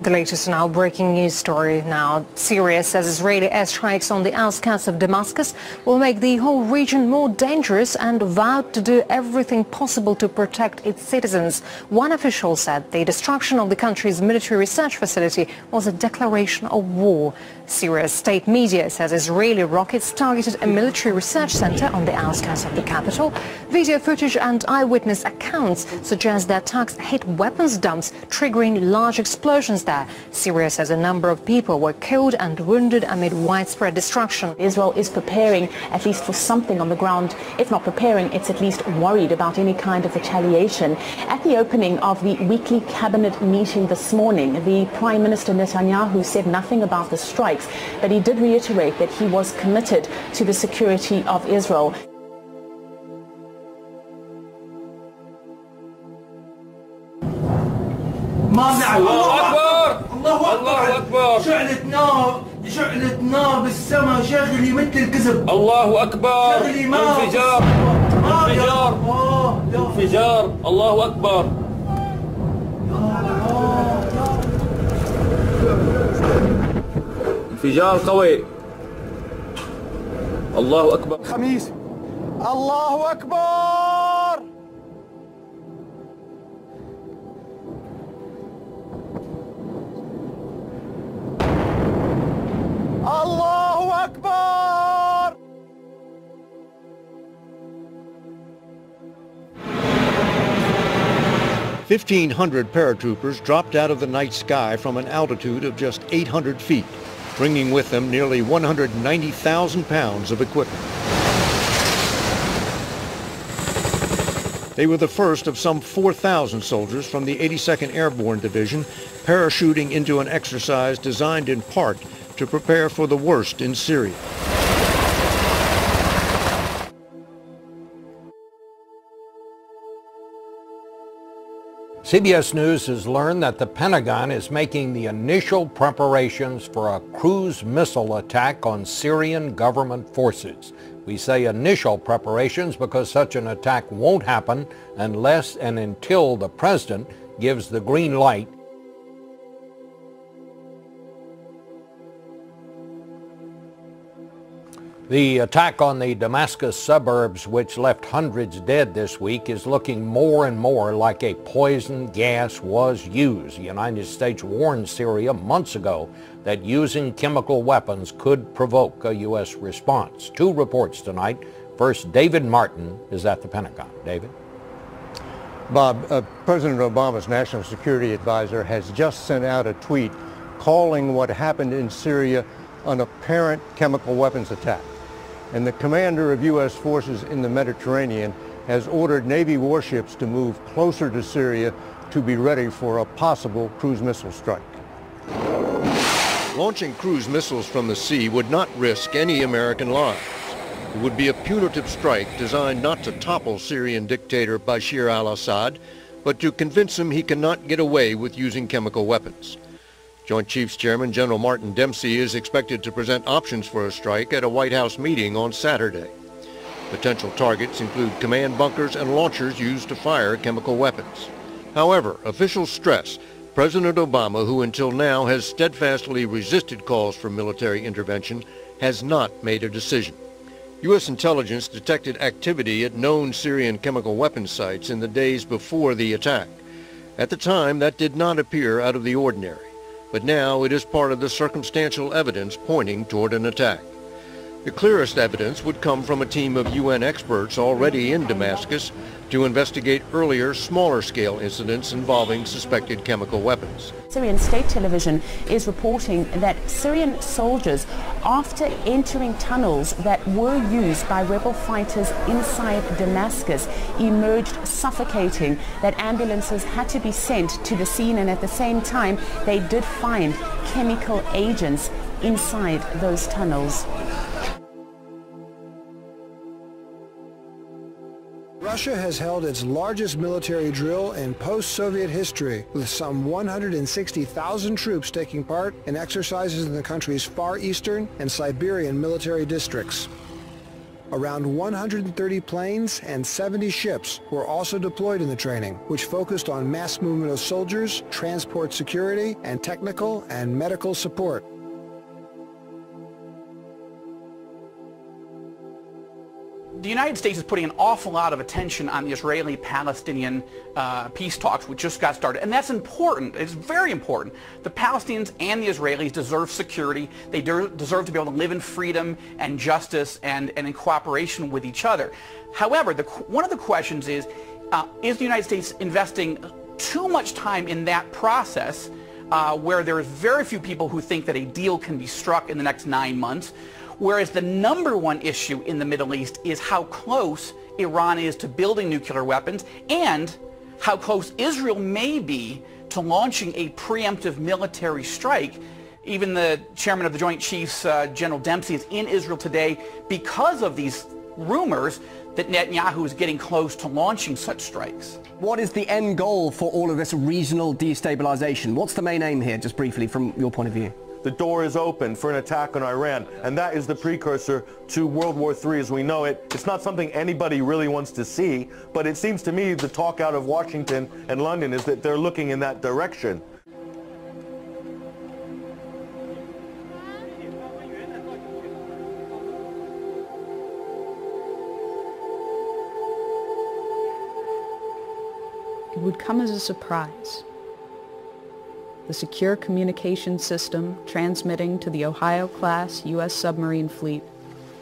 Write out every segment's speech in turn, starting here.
The latest now breaking news story now. Syria says Israeli airstrikes on the outskirts of Damascus will make the whole region more dangerous and vowed to do everything possible to protect its citizens. One official said the destruction of the country's military research facility was a declaration of war. Syria's state media says Israeli rockets targeted a military research center on the outskirts of the capital. Video footage and eyewitness accounts suggest the attacks hit weapons dumps, triggering large explosions there. Syria says a number of people were killed and wounded amid widespread destruction. Israel is preparing at least for something on the ground. If not preparing, it's at least worried about any kind of retaliation. At the opening of the weekly cabinet meeting this morning, the Prime Minister Netanyahu said nothing about the strikes, but he did reiterate that he was committed to the security of Israel. الله أكبر الله أكبر شعلة نار بالسماء شغلي مثل الكذب الله أكبر انفجار الله أكبر انفجار قوي الله أكبر خميس الله أكبر الله أكبر 1,500 paratroopers dropped out of the night sky from an altitude of just 800 feet, bringing with them nearly 190,000 pounds of equipment. They were the first of some 4,000 soldiers from the 82nd Airborne Division parachuting into an exercise designed in part to prepare for the worst in Syria. CBS News has learned that the Pentagon is making the initial preparations for a cruise missile attack on Syrian government forces. We say initial preparations because such an attack won't happen unless and until the president gives the green light. The attack on the Damascus suburbs, which left hundreds dead this week, is looking more and more like a poison gas was used. The United States warned Syria months ago that using chemical weapons could provoke a U.S. response. Two reports tonight. First, David Martin is at the Pentagon. David? Bob, President Obama's national security advisor has just sent out a tweet calling what happened in Syria an apparent chemical weapons attack. And the commander of U.S. forces in the Mediterranean has ordered Navy warships to move closer to Syria to be ready for a possible cruise missile strike. Launching cruise missiles from the sea would not risk any American lives. It would be a punitive strike designed not to topple Syrian dictator Bashar al-Assad, but to convince him he cannot get away with using chemical weapons. Joint Chiefs Chairman General Martin Dempsey is expected to present options for a strike at a White House meeting on Saturday. Potential targets include command bunkers and launchers used to fire chemical weapons. However, officials stress President Obama, who until now has steadfastly resisted calls for military intervention, has not made a decision. U.S. intelligence detected activity at known Syrian chemical weapons sites in the days before the attack. At the time, that did not appear out of the ordinary. But now it is part of the circumstantial evidence pointing toward an attack. The clearest evidence would come from a team of UN experts already in Damascus to investigate earlier, smaller-scale incidents involving suspected chemical weapons. Syrian state television is reporting that Syrian soldiers, after entering tunnels that were used by rebel fighters inside Damascus, emerged suffocating, that ambulances had to be sent to the scene, and at the same time they did find chemical agents inside those tunnels. Russia has held its largest military drill in post-Soviet history, with some 160,000 troops taking part in exercises in the country's Far Eastern and Siberian military districts. Around 130 planes and 70 ships were also deployed in the training, which focused on mass movement of soldiers, transport security, and technical and medical support. The United States is putting an awful lot of attention on the Israeli-Palestinian peace talks, which just got started. And that's important. It's very important. The Palestinians and the Israelis deserve security. They deserve to be able to live in freedom and justice and in cooperation with each other. However, one of the questions is the United States investing too much time in that process where there are very few people who think that a deal can be struck in the next 9 months? Whereas the number one issue in the Middle East is how close Iran is to building nuclear weapons and how close Israel may be to launching a preemptive military strike. Even the chairman of the Joint Chiefs, General Dempsey, is in Israel today because of these rumors that Netanyahu is getting close to launching such strikes. What is the end goal for all of this regional destabilization? What's the main aim here, just briefly, from your point of view? The door is open for an attack on Iran, and that is the precursor to World War III as we know it. It's not something anybody really wants to see, but it seems to me the talk out of Washington and London is that they're looking in that direction. It would come as a surprise. The secure communication system transmitting to the Ohio-class U.S. submarine fleet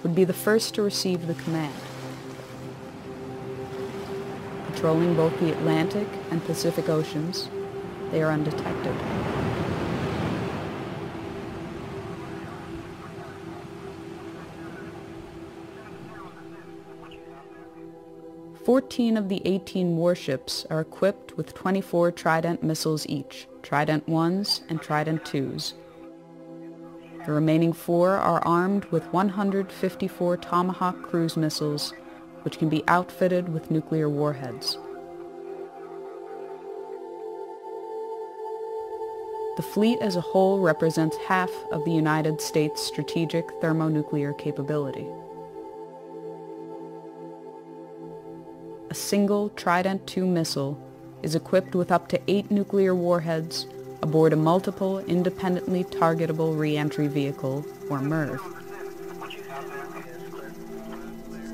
would be the first to receive the command. Patrolling both the Atlantic and Pacific Oceans, they are undetected. "14 of the 18 warships are equipped with 24 Trident missiles each, Trident 1s and Trident 2s. The remaining 4 are armed with 154 Tomahawk cruise missiles, which can be outfitted with nuclear warheads. The fleet as a whole represents half of the United States' strategic thermonuclear capability. A single Trident II missile is equipped with up to 8 nuclear warheads aboard a multiple independently targetable re-entry vehicle, or MIRV.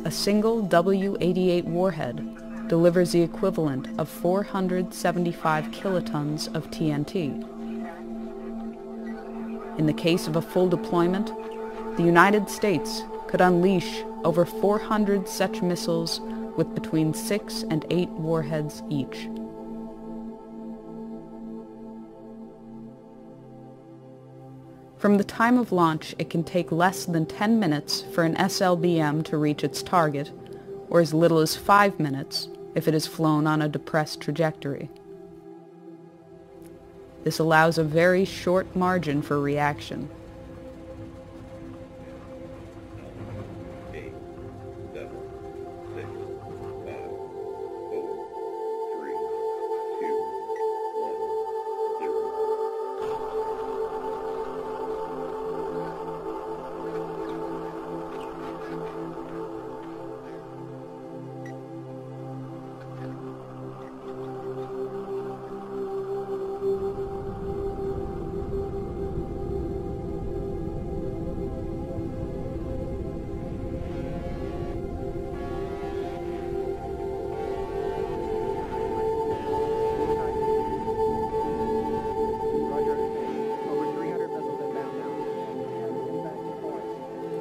A single W-88 warhead delivers the equivalent of 475 kilotons of TNT. In the case of a full deployment, the United States could unleash over 400 such missiles with between 6 and 8 warheads each. From the time of launch, it can take less than 10 minutes for an SLBM to reach its target, or as little as 5 minutes if it is flown on a depressed trajectory. This allows a very short margin for reaction.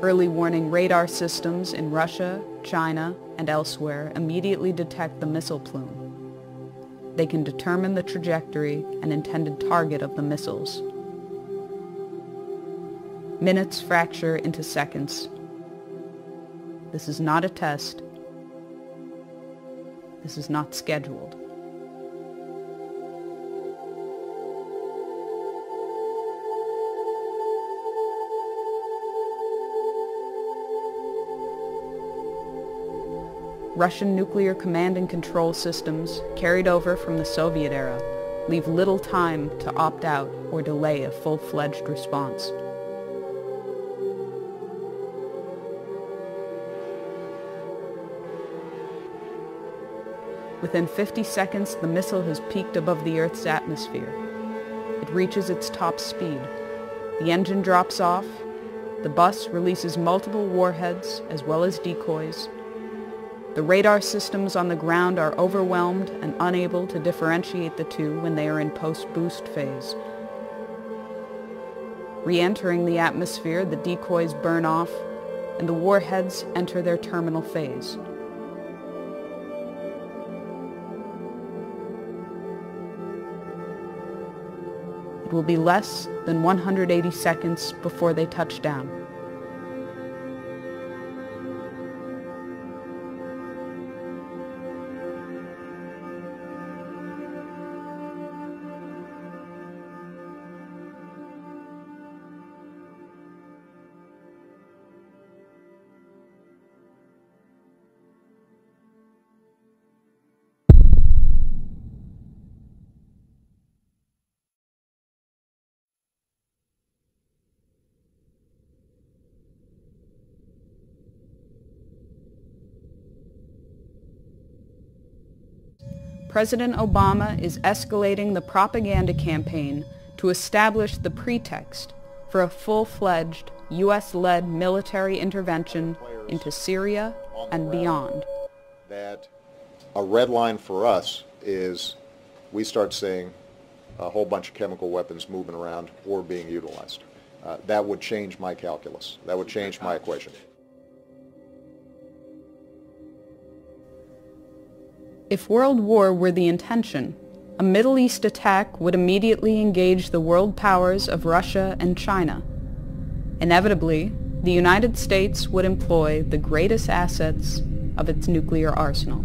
Early warning radar systems in Russia, China, and elsewhere immediately detect the missile plume. They can determine the trajectory and intended target of the missiles. Minutes fracture into seconds. This is not a test. This is not scheduled. Russian nuclear command and control systems, carried over from the Soviet era, leave little time to opt out or delay a full-fledged response. Within 50 seconds, the missile has peaked above the Earth's atmosphere. It reaches its top speed. The engine drops off. The bus releases multiple warheads as well as decoys. The radar systems on the ground are overwhelmed and unable to differentiate the two when they are in post-boost phase. Re-entering the atmosphere, the decoys burn off, and the warheads enter their terminal phase. It will be less than 180 seconds before they touch down. President Obama is escalating the propaganda campaign to establish the pretext for a full-fledged U.S.-led military intervention into Syria and beyond. That a red line for us is we start seeing a whole bunch of chemical weapons moving around or being utilized. That would change my calculus. That would change my equation. If world war were the intention, a Middle East attack would immediately engage the world powers of Russia and China. Inevitably, the United States would employ the greatest assets of its nuclear arsenal.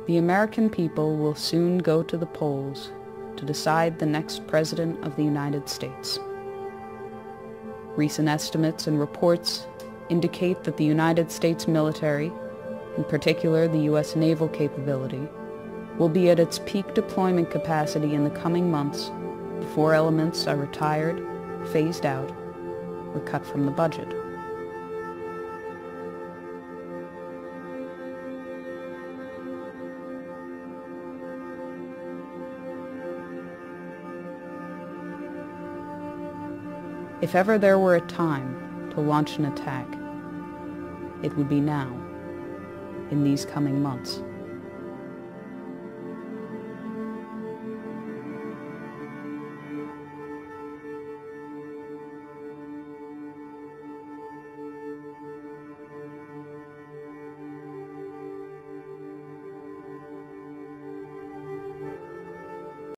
The American people will soon go to the polls to decide the next President of the United States. Recent estimates and reports indicate that the United States military, in particular the U.S. naval capability, will be at its peak deployment capacity in the coming months before elements are retired, phased out, or cut from the budget. If ever there were a time to launch an attack, it would be now, in these coming months.